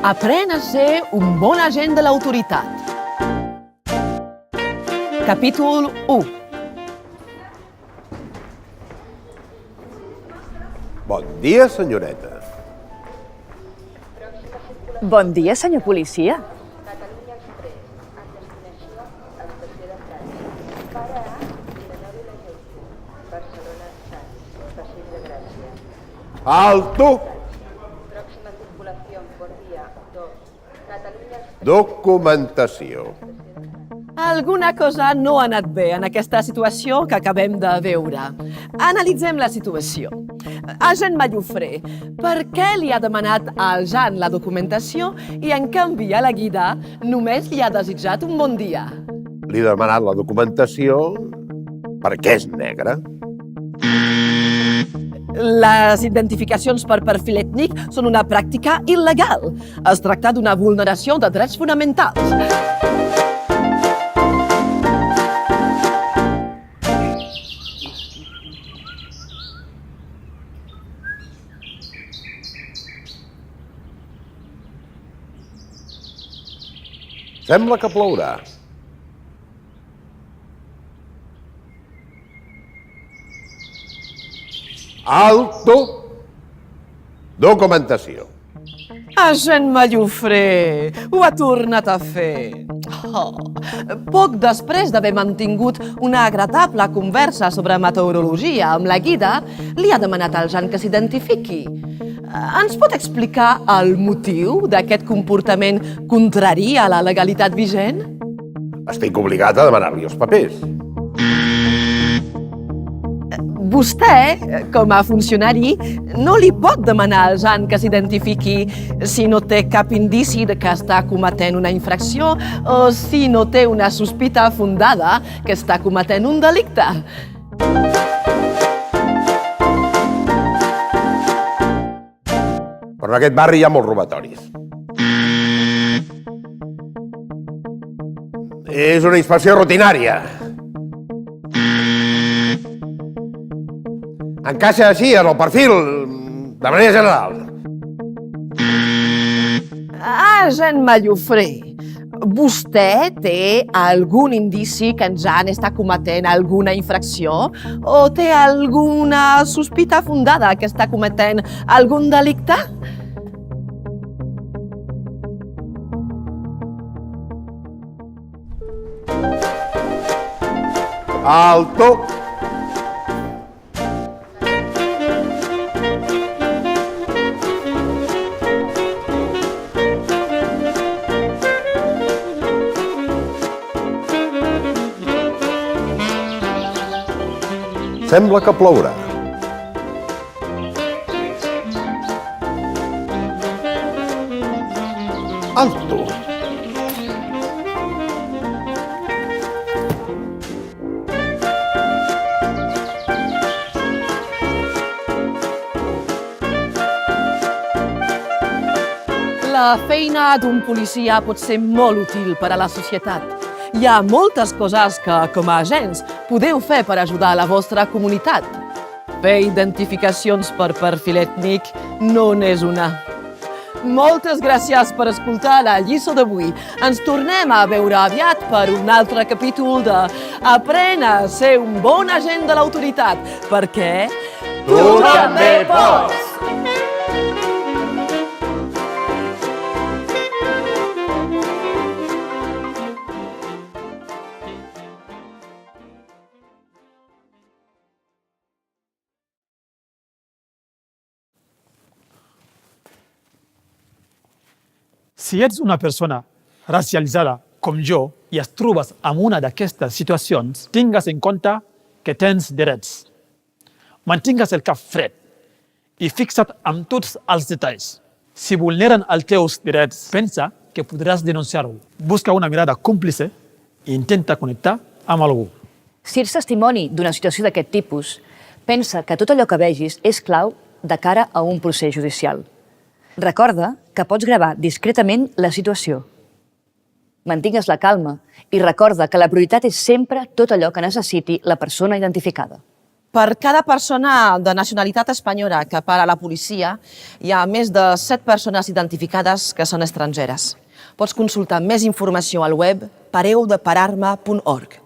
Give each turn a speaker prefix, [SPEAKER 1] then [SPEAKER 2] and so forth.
[SPEAKER 1] Aprèn a ser un bon agent de l'autoritat. Capítol 1.
[SPEAKER 2] Bon dia, senyoreta.
[SPEAKER 3] Bon dia, senyor policia.
[SPEAKER 2] Alto! Documentació.
[SPEAKER 1] Alguna cosa no ha anat bé en aquesta situació que acabem de veure. Analitzem la situació. Agent Mallofré, per què li ha demanat al Jan la documentació i, en canvi, a la Guida només li ha desitjat un bon dia?
[SPEAKER 2] Li he demanat la documentació perquè és negre.
[SPEAKER 1] Les identificacions per perfil ètnic són una pràctica il·legal. Es tracta d'una vulneració de drets fonamentals.
[SPEAKER 2] Sembla que plourà. Alto! Documentació.
[SPEAKER 1] Agent Mallofré, ho ha tornat a fer. Poc després d'haver mantingut una agradable conversa sobre meteorologia amb la Guida, li ha demanat al Jan que s'identifiqui. Ens pot explicar el motiu d'aquest comportament contrari a la legalitat vigent?
[SPEAKER 2] Estic obligat a demanar-li els papers.
[SPEAKER 1] Vostè, com a funcionari, no li pot demanar al Jan que s'identifiqui si no té cap indici de que està cometent una infracció o si no té una sospita fundada que està cometent un delicte.
[SPEAKER 2] Però en aquest barri hi ha molts robatoris. És una inspecció rutinària. Encaixa així en el perfil, de manera general.
[SPEAKER 1] Agent Mallofré, vostè té algun indici que en Jan està cometent alguna infracció o té alguna sospita fundada que està cometent algun delicte?
[SPEAKER 2] Alto! Sembla que plourà. Alto!
[SPEAKER 1] La feina d'un policia pot ser molt útil per a la societat. Hi ha moltes coses que, com a agents, podeu fer per ajudar la vostra comunitat. Fer identificacions per perfil ètnic no n'és una. Moltes gràcies per escoltar la lliçó d'avui. Ens tornem a veure aviat per un altre capítol de Aprèn a ser un bon agent de l'autoritat, perquè
[SPEAKER 2] Tu també pots!
[SPEAKER 4] Si ets una persona racialitzada com jo i et trobes en una d'aquestes situacions, tingues en compte que tens drets. Mantingues el cap fred i fixa't en tots els detalls. Si vulneren els teus drets, pensa que podràs denunciar-ho. Busca una mirada còmplice i intenta connectar amb algú.
[SPEAKER 3] Si ets testimoni d'una situació d'aquest tipus, pensa que tot allò que vegis és clau de cara a un procés judicial. Recorda que pots gravar discretament la situació. Mantingues la calma i recorda que la prioritat és sempre tot allò que necessiti la persona identificada.
[SPEAKER 1] Per cada persona de nacionalitat espanyola que para a la policia, hi ha més de 7 persones identificades que són estrangeres. Pots consultar més informació al web pareudepararme.org.